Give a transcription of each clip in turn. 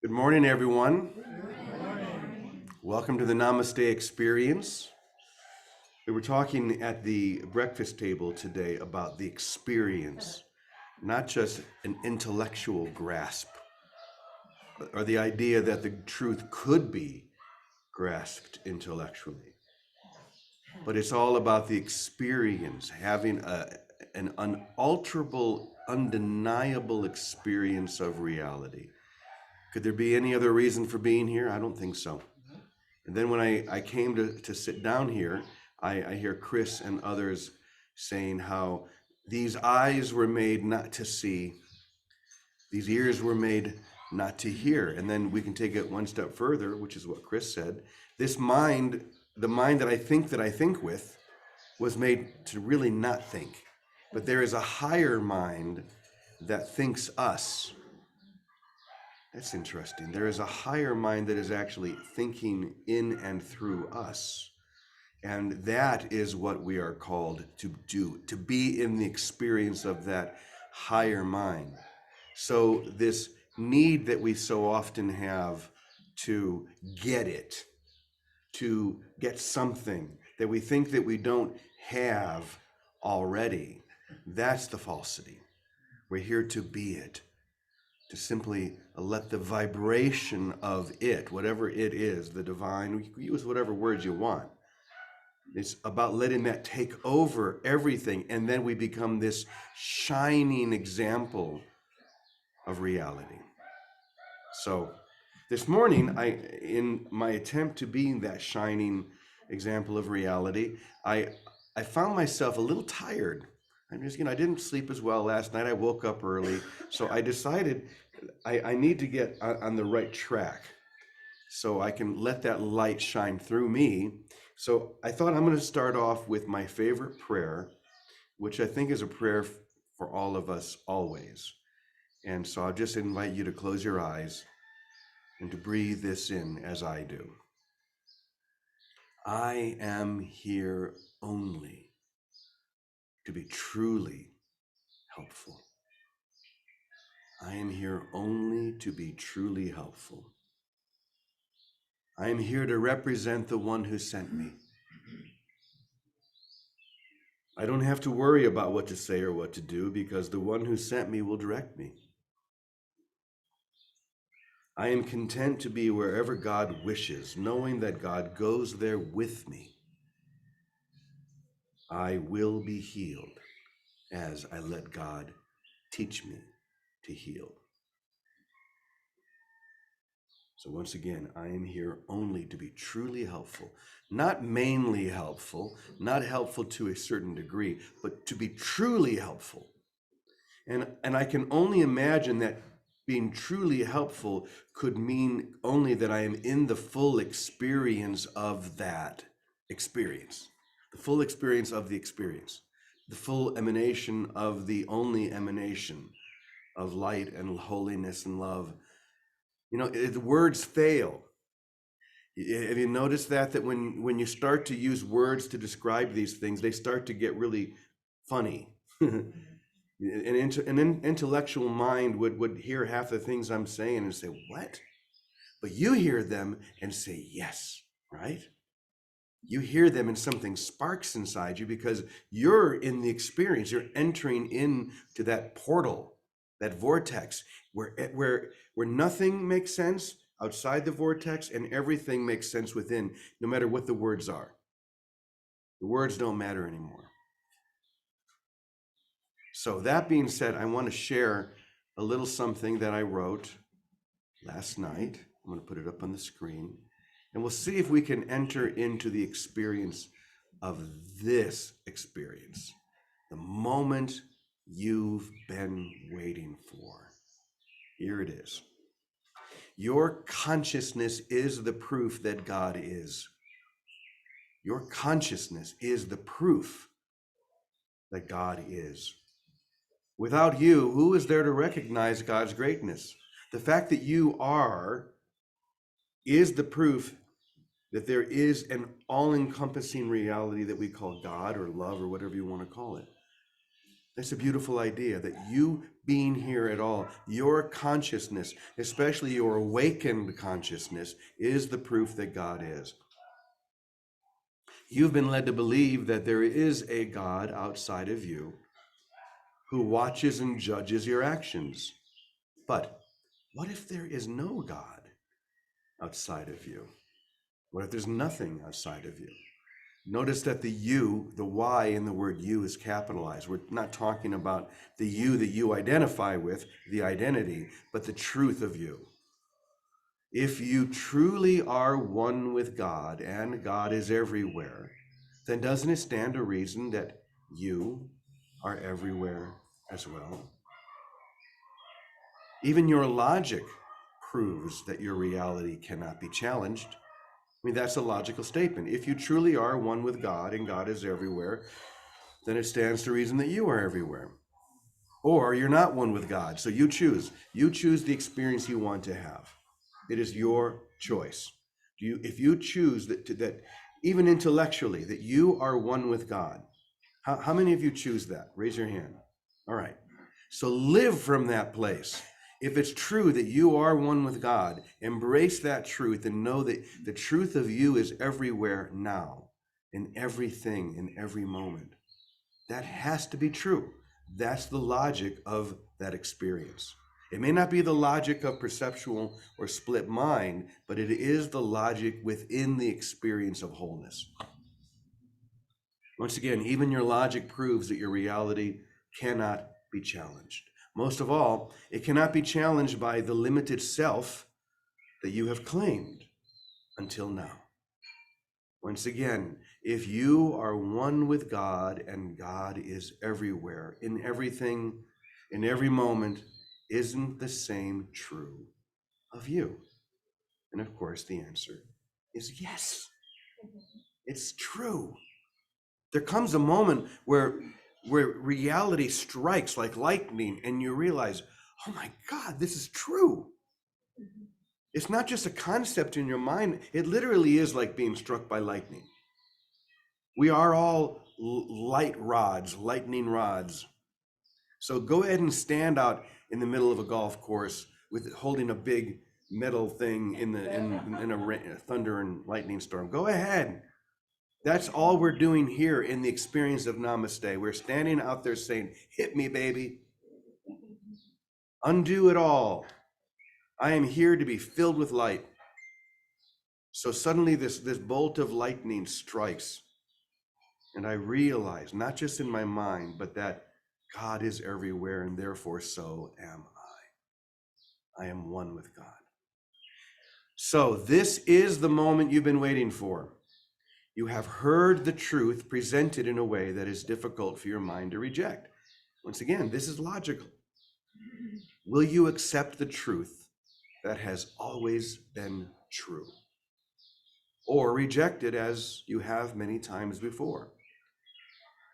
Good morning, everyone. Welcome to the Namaste experience. We were talking at the breakfast table today about the experience, not just an intellectual grasp or the idea that the truth could be grasped intellectually, but it's all about the experience, having an unalterable, undeniable experience of reality. Could there be any other reason for being here? I don't think so. And then when I came to sit down here, I hear Chris and others saying how these eyes were made not to see, these ears were made not to hear. And then we can take it one step further, which is what Chris said. This mind, the mind that I think with, was made to really not think. But there is a higher mind that thinks us. That's interesting. There is a higher mind that is actually thinking in and through us. And that is what we are called to do, to be in the experience of that higher mind. So this need that we so often have to get it, to get something that we think that we don't have already, that's the falsity. We're here to be it, to simply let the vibration of it, whatever it is, the divine, you can use whatever words you want. It's about letting that take over everything, and then we become this shining example of reality. So this morning, in my attempt to be that shining example of reality, I found myself a little tired. I didn't sleep as well last night. I woke up early, so I decided I need to get on the right track so I can let that light shine through me. So I thought I'm going to start off with my favorite prayer, which I think is a prayer for all of us always. And so I'll just invite you to close your eyes and to breathe this in as I do. I am here only to be truly helpful. I am here only to be truly helpful. I am here to represent the one who sent me. I don't have to worry about what to say or what to do because the one who sent me will direct me. I am content to be wherever God wishes, knowing that God goes there with me. I will be healed as I let God teach me to heal. So once again, I am here only to be truly helpful, not mainly helpful, not helpful to a certain degree, but to be truly helpful. And I can only imagine that being truly helpful could mean only that I am in the full experience of that experience, the full experience of the experience, the full emanation of the only emanation of light and holiness and love. The words fail. Have you noticed that when you start to use words to describe these things, they start to get really funny. An intellectual mind would hear half the things I'm saying and say, what? But you hear them and say, yes, right? You hear them and something sparks inside you because you're in the experience. You're entering into that portal, that vortex where nothing makes sense outside the vortex and everything makes sense within, no matter what the words are. The words don't matter anymore. So that being said, I want to share a little something that I wrote last night. I'm going to put it up on the screen, and we'll see if we can enter into the experience of this experience, the moment you've been waiting for. Here it is. Your consciousness is the proof that God is. Your consciousness is the proof that God is. Without you, who is there to recognize God's greatness? The fact that you are is the proof that there is an all-encompassing reality that we call God or love or whatever you want to call it. That's a beautiful idea, that you being here at all. Your consciousness, especially your awakened consciousness, is the proof that God is. You've been led to believe that there is a God outside of you who watches and judges your actions. But what if there is no God outside of you? What if there's nothing outside of you? Notice that the you, the Y in the word you is capitalized. We're not talking about the you that you identify with, the identity, but the truth of you. If you truly are one with God and God is everywhere, then doesn't it stand to reason that you are everywhere as well? Even your logic proves that your reality cannot be challenged. I mean, that's a logical statement. If you truly are one with God and God is everywhere, then it stands to reason that you are everywhere. Or you're not one with God, so you choose. You choose the experience you want to have. It is your choice. If you choose that even intellectually, that you are one with God, how many of you choose that? Raise your hand. All right. So live from that place. If it's true that you are one with God, embrace that truth and know that the truth of you is everywhere now, in everything, in every moment. That has to be true. That's the logic of that experience. It may not be the logic of perceptual or split mind, but it is the logic within the experience of wholeness. Once again, even your logic proves that your reality cannot be challenged. Most of all, it cannot be challenged by the limited self that you have claimed until now. Once again, if you are one with God and God is everywhere, in everything, in every moment, isn't the same true of you? And of course, the answer is yes. It's true. There comes a moment where reality strikes like lightning and you realize, oh my God, this is true. It's not just a concept in your mind. It literally is like being struck by lightning. We are all light rods, lightning rods. So go ahead and stand out in the middle of a golf course with holding a big metal thing in a thunder and lightning storm. Go ahead. That's all we're doing here in the experience of Namaste. We're standing out there saying, hit me, baby. Undo it all. I am here to be filled with light. So suddenly this bolt of lightning strikes. And I realize, not just in my mind, but that God is everywhere, and therefore so am I. I am one with God. So this is the moment you've been waiting for. You have heard the truth presented in a way that is difficult for your mind to reject. Once again, this is logical. Will you accept the truth that has always been true? Or reject it as you have many times before?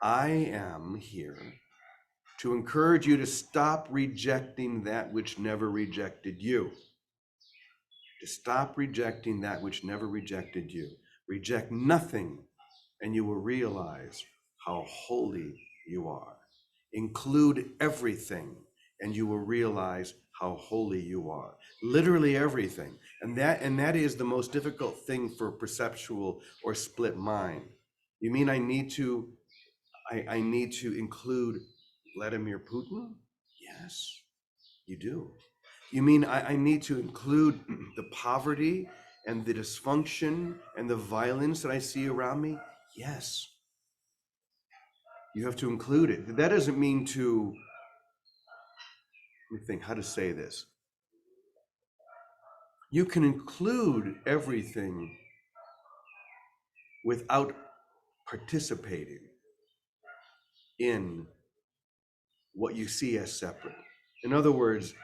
I am here to encourage you to stop rejecting that which never rejected you. To stop rejecting that which never rejected you. Reject nothing, and you will realize how holy you are. Include everything, and you will realize how holy you are. Literally everything. And that is the most difficult thing for perceptual or split mind. You mean I need to include Vladimir Putin? Yes, you do. You mean I need to include the poverty and the dysfunction and the violence that I see around me? Yes. You have to include it. That doesn't mean to, let me think how to say this. You can include everything without participating in what you see as separate. In other words,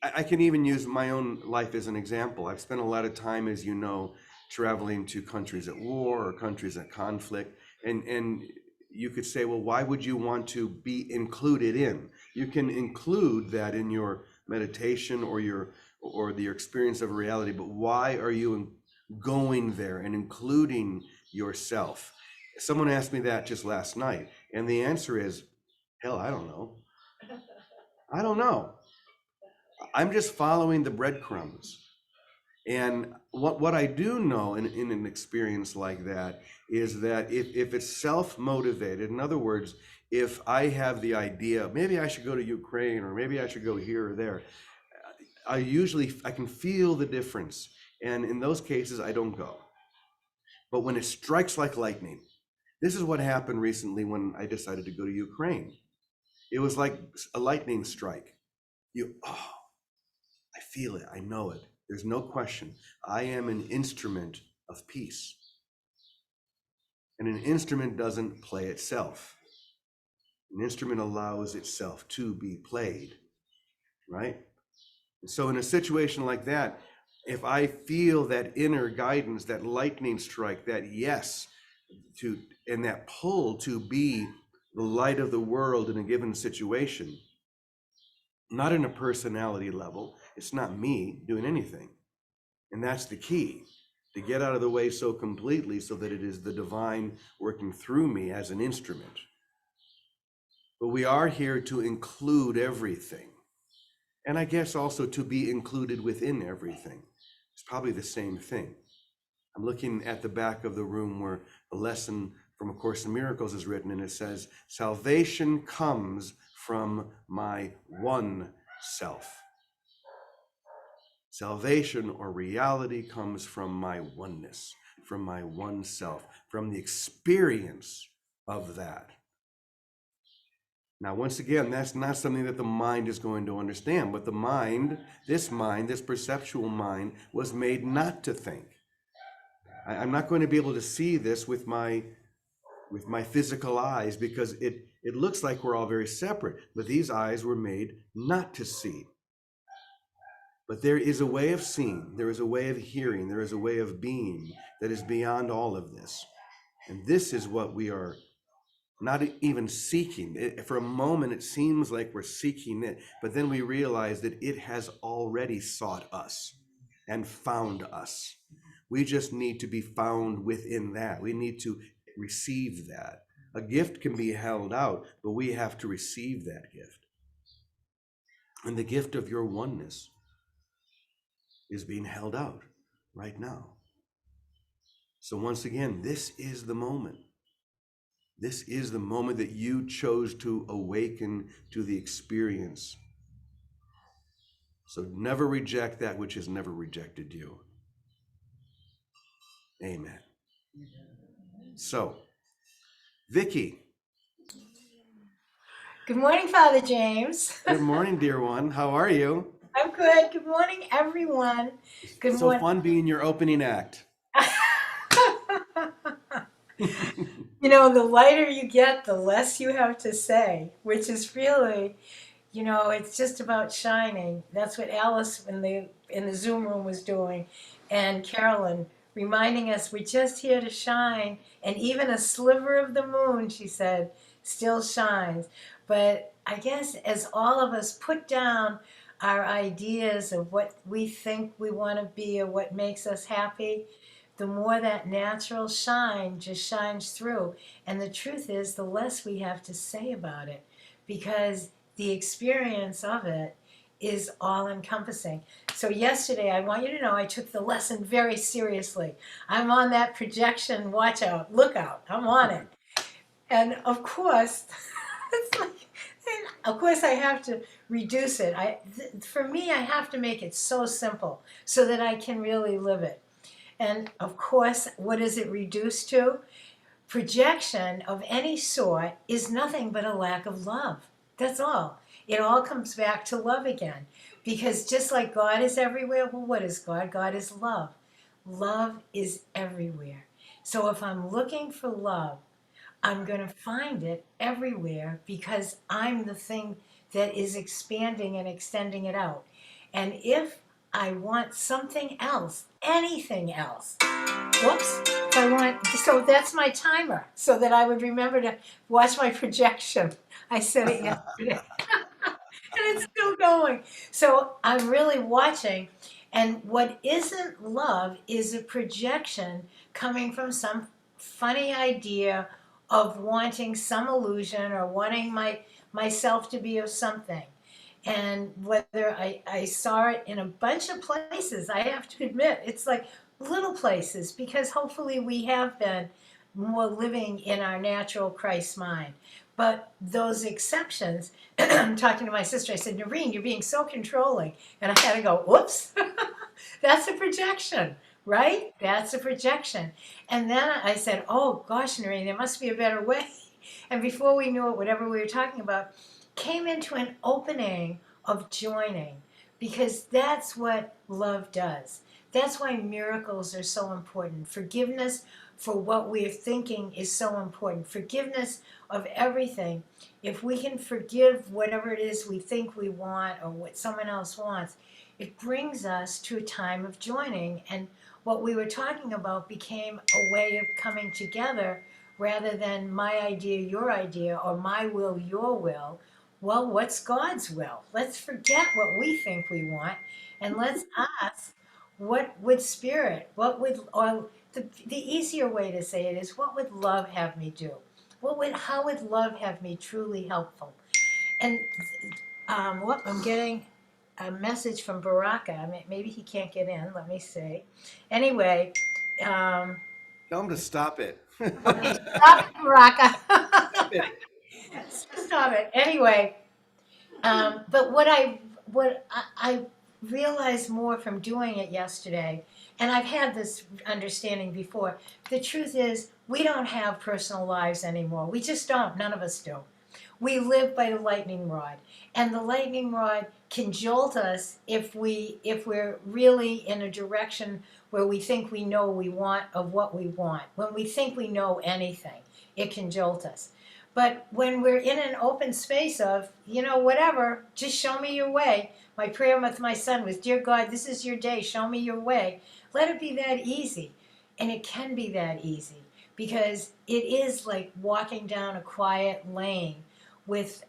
I can even use my own life as an example. I've spent a lot of time, as you know, traveling to countries at war or countries at conflict. And you could say, well, why would you want to be included in? You can include that in your meditation or your experience of reality, but why are you going there and including yourself? Someone asked me that just last night, and the answer is, hell, I don't know. I don't know. I'm just following the breadcrumbs. And what I do know in an experience like that is that if it's self-motivated, in other words, if I have the idea, maybe I should go to Ukraine or maybe I should go here or there, I can feel the difference. And in those cases, I don't go. But when it strikes like lightning, this is what happened recently when I decided to go to Ukraine. It was like a lightning strike. Oh, I feel it. I know it. There's no question. I am an instrument of peace. And an instrument doesn't play itself. An instrument allows itself to be played, right? And so in a situation like that, if I feel that inner guidance, that lightning strike, that yes to, and that pull to be the light of the world in a given situation, not in a personality level, it's not me doing anything. And that's the key, to get out of the way so completely so that it is the divine working through me as an instrument. But we are here to include everything. And I guess also to be included within everything. It's probably the same thing. I'm looking at the back of the room where the lesson from A Course in Miracles is written, and it says, salvation comes from my one self. Salvation or reality comes from my oneness, from my one self, from the experience of that. Now, once again, that's not something that the mind is going to understand, but the mind, this perceptual mind, was made not to think. I'm not going to be able to see this with my physical eyes because it looks like we're all very separate, but these eyes were made not to see. But there is a way of seeing, there is a way of hearing, there is a way of being that is beyond all of this. And this is what we are not even seeking. For a moment, it seems like we're seeking it, but then we realize that it has already sought us and found us. We just need to be found within that. We need to receive that. A gift can be held out, but we have to receive that gift. And the gift of your oneness is being held out right now. So once again, this is the moment. This is the moment that you chose to awaken to the experience. So never reject that which has never rejected you. Amen. So, Vicki. Good morning, Father James. Good morning, dear one. How are you? I'm good. Good morning, everyone. Good so morning. Fun being your opening act. You know, the lighter you get, the less you have to say, which is really, you know, it's just about shining. That's what Alice in the Zoom room was doing, and Carolyn reminding us we're just here to shine, and even a sliver of the moon, she said, still shines. But I guess as all of us put down our ideas of what we think we want to be or what makes us happy, the more that natural shine just shines through. And the truth is, the less we have to say about it, because the experience of it is all encompassing. So yesterday, I want you to know, I took the lesson very seriously. I'm on that projection, watch out, look out, I'm on it. And of course, it's like, of course I have to reduce it. For me, I have to make it so simple so that I can really live it. And of course, what is it reduced to? Projection of any sort is nothing but a lack of love. That's all. It all comes back to love again. Because just like God is everywhere, well, what is God? God is love. Love is everywhere. So if I'm looking for love, I'm going to find it everywhere because I'm the thing that is expanding and extending it out. And if I want something else, anything else, whoops, if I want, so that's my timer so that I would remember to watch my projection. I said it yesterday. And it's still going. So I'm really watching. And what isn't love is a projection coming from some funny idea of wanting some illusion or wanting myself to be of something. And whether I saw it in a bunch of places, I have to admit, it's like little places, because hopefully we have been more living in our natural Christ mind. But those exceptions, I'm talking to my sister, I said, Noreen, you're being so controlling. And I had to go, whoops, that's a projection, right? That's a projection. And then I said, oh gosh, Noreen, there must be a better way. And before we knew it, whatever we were talking about came into an opening of joining, because that's what love does. That's why miracles are so important. Forgiveness for what we're thinking is so important. Forgiveness of everything. If we can forgive whatever it is we think we want or what someone else wants, it brings us to a time of joining. And what we were talking about became a way of coming together rather than my idea, your idea, or my will, your will. Well, what's God's will? Let's forget what we think we want and let's ask, what would spirit, what would, or the easier way to say it is, what would love have me do? How would love have me truly helpful? And what I'm getting a message from Baraka. I mean, maybe he can't get in. Let me see. Anyway, Tell him to stop it. okay, stop it, Baraka. Stop it. Stop it. Anyway, but what I realized more from doing it yesterday, and I've had this understanding before. The truth is, we don't have personal lives anymore. We just don't. None of us do. We live by the lightning rod, and the lightning rod can jolt us if we're really in a direction where we think we know we want of what we want. When we think we know anything, it can jolt us. But when we're in an open space of, whatever, just show me your way. My prayer with my son was, Dear God, this is your day, show me your way. Let it be that easy. And it can be that easy, because it is like walking down a quiet lane with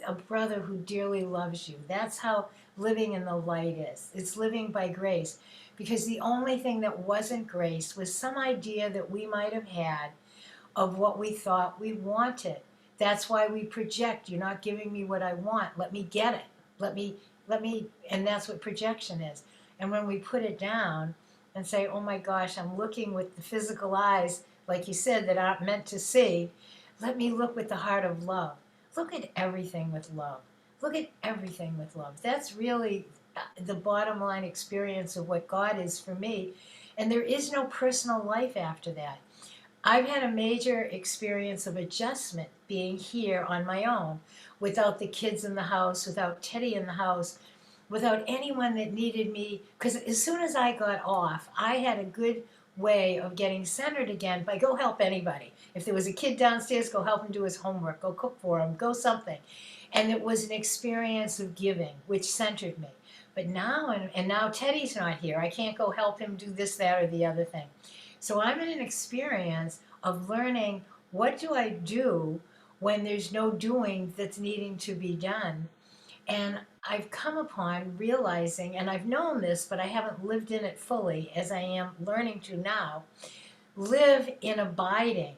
a brother who dearly loves you. That's how living in the light is. It's living by grace. Because the only thing that wasn't grace was some idea that we might have had of what we thought we wanted. That's why we project. You're not giving me what I want. Let me get it. Let me, and that's what projection is. And when we put it down and say, oh my gosh, I'm looking with the physical eyes, like you said, that aren't meant to see, let me look with the heart of love. Look at everything with love. Look at everything with love. That's really the bottom line experience of what God is for me. And there is no personal life after that. I've had a major experience of adjustment being here on my own, without the kids in the house, without Teddy in the house, without anyone that needed me. Because as soon as I got off, I had a good way of getting centered again by go help anybody. If there was a kid downstairs, go help him do his homework, go cook for him, go something. And it was an experience of giving, which centered me. But now, and now Teddy's not here. I can't go help him do this, that, or the other thing. So I'm in an experience of learning, what do I do when there's no doing that's needing to be done? And I've come upon realizing, and I've known this, but I haven't lived in it fully as I am learning to now, live in abiding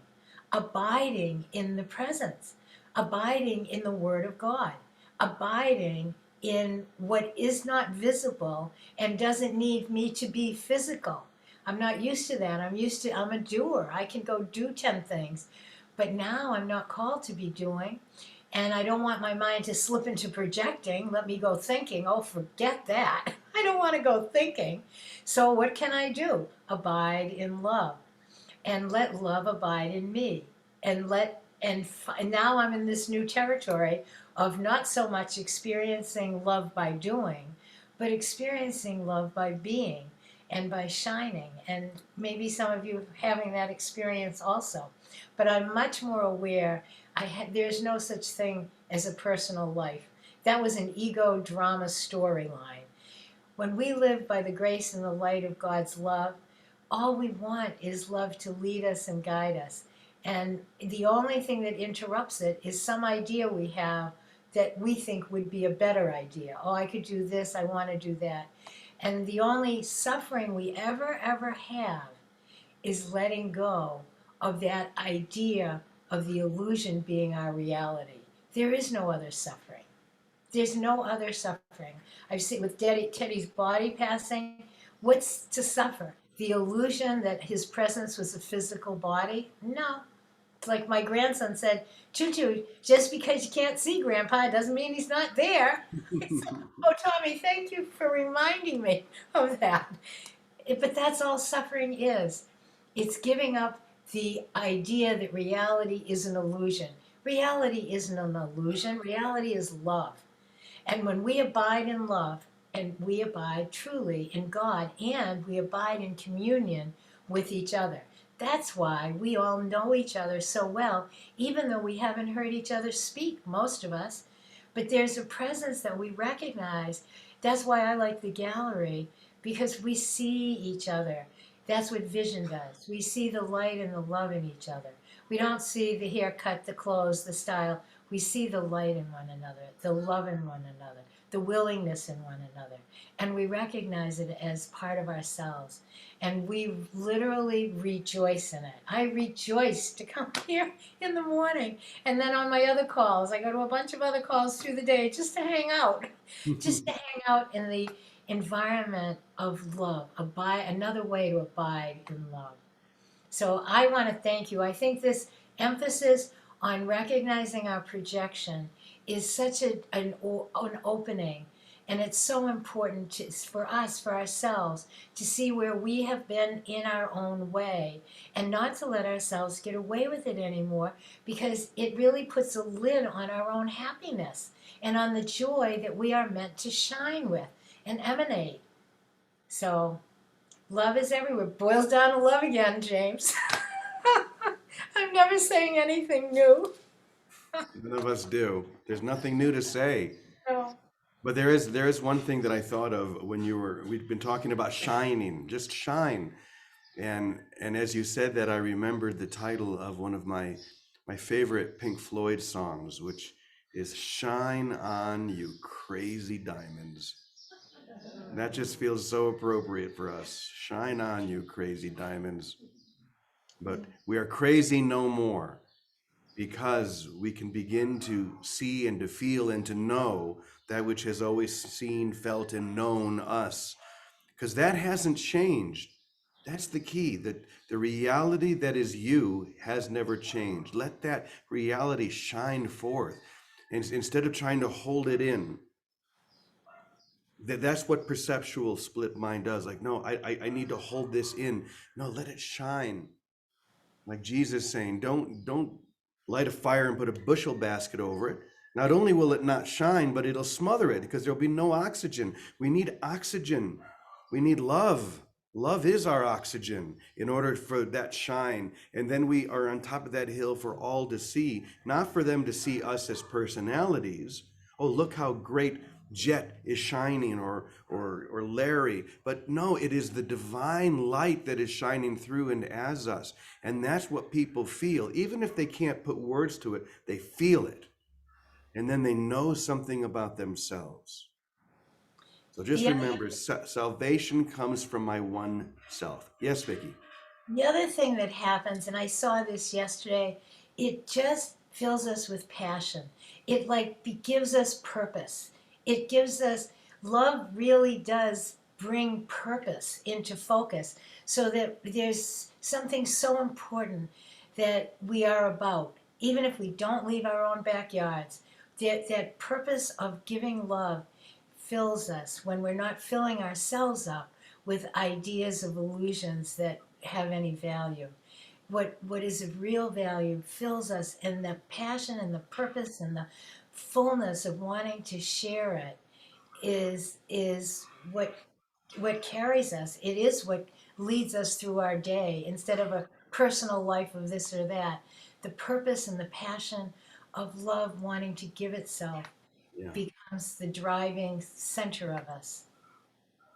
in the presence, abiding in the Word of God, abiding in what is not visible and doesn't need me to be physical. I'm not used to that. I'm a doer. I can go do 10 things. But now I'm not called to be doing. And I don't want my mind to slip into projecting. Let me go thinking. Oh, forget that. I don't want to go thinking. So what can I do? Abide in love. And let love abide in me. And now I'm in this new territory of not so much experiencing love by doing, but experiencing love by being and by shining. And maybe some of you having that experience also. But I'm much more aware. There's no such thing as a personal life. That was an ego drama storyline. When we live by the grace and the light of God's love, all we want is love to lead us and guide us. And the only thing that interrupts it is some idea we have that we think would be a better idea. Oh, I could do this, I want to do that. And the only suffering we ever have is letting go of that idea of the illusion being our reality. There is no other suffering. There's no other suffering. I've seen with Teddy's body passing, what's to suffer? The illusion that his presence was a physical body? No. It's like my grandson said, Tutu, just because you can't see Grandpa doesn't mean he's not there. I said, oh, Tommy, thank you for reminding me of that. But that's all suffering is. It's giving up the idea that reality is an illusion. Reality isn't an illusion, reality is love. And when we abide in love, and we abide truly in God, and we abide in communion with each other, that's why we all know each other so well, even though we haven't heard each other speak, most of us. But there's a presence that we recognize. That's why I like the gallery, because we see each other. That's what vision does. We see the light and the love in each other. We don't see the haircut, the clothes, the style. We see the light in one another, the love in one another, the willingness in one another. And we recognize it as part of ourselves. And we literally rejoice in it. I rejoice to come here in the morning. And then on my other calls, I go to a bunch of other calls through the day just to hang out, just to hang out in the environment of love, another way to abide in love. So I want to thank you. I think this emphasis on recognizing our projection is such an opening. And it's so important for us, for ourselves, to see where we have been in our own way and not to let ourselves get away with it anymore, because it really puts a lid on our own happiness and on the joy that we are meant to shine with and emanate. So love is everywhere. Boils down to love again, James. I'm never saying anything new. None of us do. There's nothing new to say. No. But there is one thing that I thought of when we'd been talking about shining, just shine. And as you said that, I remembered the title of one of my favorite Pink Floyd songs, which is Shine On You Crazy Diamonds. And that just feels so appropriate for us. Shine on you crazy diamonds. But we are crazy no more, because we can begin to see and to feel and to know that which has always seen, felt, and known us. Because that hasn't changed. That's the key, that the reality that is you has never changed. Let that reality shine forth. And instead of trying to hold it in, that's what perceptual split mind does. Like, no, I need to hold this in. No, let it shine. Like Jesus saying, don't light a fire and put a bushel basket over it. Not only will it not shine, but it'll smother it, because there'll be no oxygen. We need oxygen. We need love. Love is our oxygen in order for that shine. And then we are on top of that hill for all to see, not for them to see us as personalities. Oh, look how great Jet is shining, or Larry. But no, it is the divine light that is shining through and as us. And that's what people feel. Even if they can't put words to it, they feel it. And then they know something about themselves. So just The, remember, salvation comes from my one self. Yes, Vicki. the other thing that happens, and I saw this yesterday, it just fills us with passion. It gives us purpose. It gives us, love really does bring purpose into focus, so that there's something so important that we are about, even if we don't leave our own backyards. That purpose of giving love fills us when we're not filling ourselves up with ideas of illusions that have any value. What is of real value fills us, and the passion and the purpose and the fullness of wanting to share it is what carries us. It is what leads us through our day, instead of a personal life of this or that. The purpose and the passion of love wanting to give itself Yeah. becomes the driving center of us.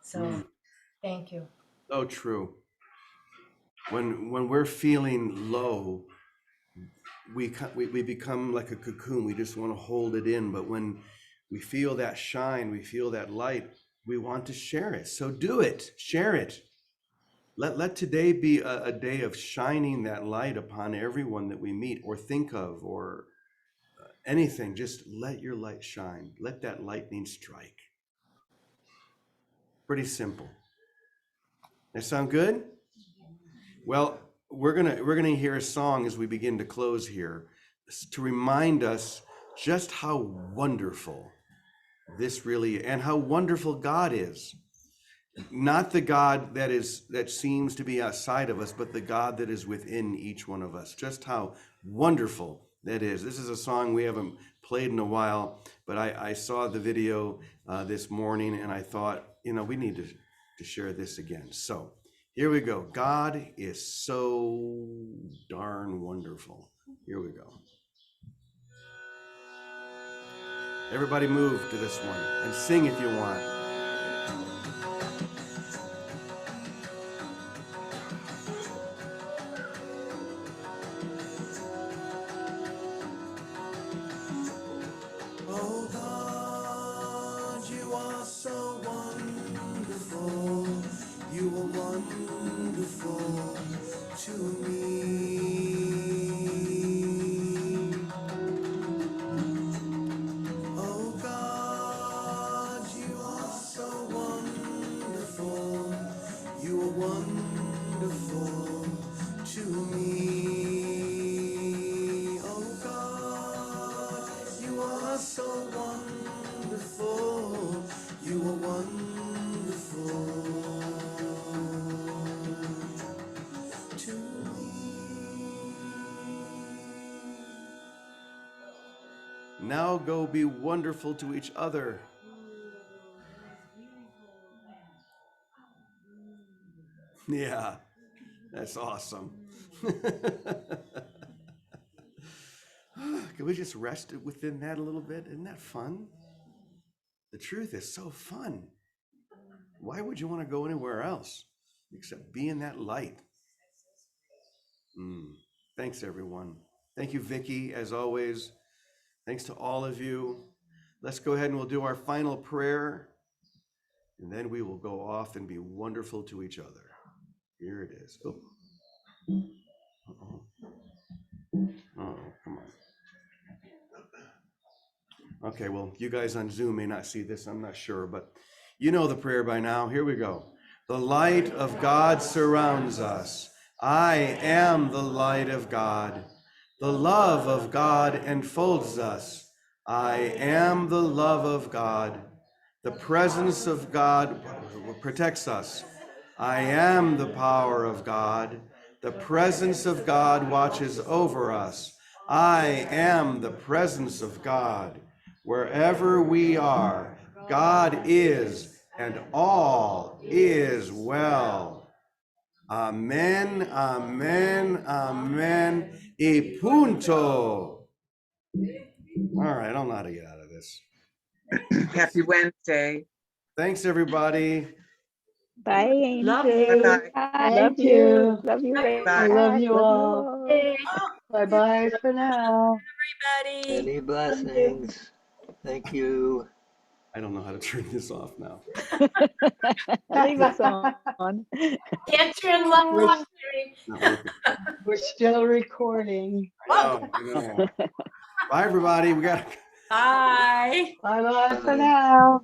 So thank you. Oh, true. When we're feeling low, we become like a cocoon. We just want to hold it in. But when we feel that shine, we feel that light, we want to share it. So do it. Share it. Let today be a day of shining that light upon everyone that we meet or think of, or anything, just let your light shine. Let that lightning strike. Pretty simple. That sound good? Well, we're gonna hear a song as we begin to close here to remind us just how wonderful this really, and how wonderful God is. Not the God that seems to be outside of us, but the God that is within each one of us. Just how wonderful that is. This is a song we haven't played in a while, but I saw the video this morning, and I thought, we need to share this again. So here we go. God is so darn wonderful. Here we go. Everybody move to this one and sing if you want. Oh God, you are so wonderful. You are wonderful to me. Oh God, you are so wonderful. You are wonderful to me. Oh God, you are so wonderful. You are wonderful to me. Now go be wonderful to each other. Yeah, that's awesome. Can we just rest within that a little bit? Isn't that fun? The truth is so fun. Why would you want to go anywhere else except be in that light? Thanks, everyone. Thank you, Vicki, as always. Thanks to all of you. Let's go ahead and we'll do our final prayer, and then we will go off and be wonderful to each other. Here it is. Oh, oh, come on. Okay, well, you guys on Zoom may not see this, I'm not sure, but you know the prayer by now. Here we go. The light of God surrounds us. I am the light of God. The love of God enfolds us. I am the love of God. The presence of God protects us. I am the power of God. The presence of God watches over us. I am the presence of God. Wherever we are, God is, and all is well. Amen, amen, amen, y punto. All right, I don't know how to get out of this. Happy Wednesday. Thanks, everybody. Bye, Angel. Love you. Bye-bye. Love you. Love you, Ray. Bye. I love you Love all. you Bye-bye for now. Everybody. Many blessings. Thank you. I don't know how to turn this off now. all. Leave us on. Can't turn love We're, off. Not working. we're still recording. I know. Bye, everybody. We got. Bye. Bye-bye for Bye. now.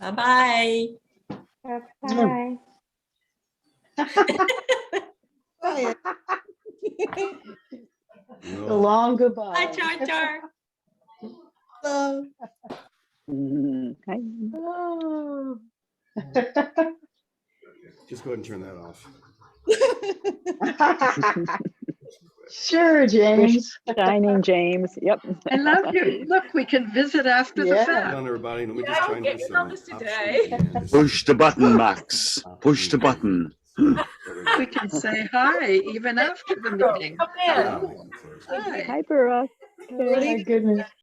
Bye-bye. Bye. The long goodbye. Bye, Jar Jar. Hi. Oh. Just go ahead and turn that off. Sure, James. Shining James. Yep. I love you. Look, we can visit after the Yeah. Hold fact. on, everybody. Let me just Yeah, try and get do your numbers today. Push the button, Max. Push the button. We can say hi even after the meeting. Come in. Hi. Hi, Brooke. Oh, my goodness.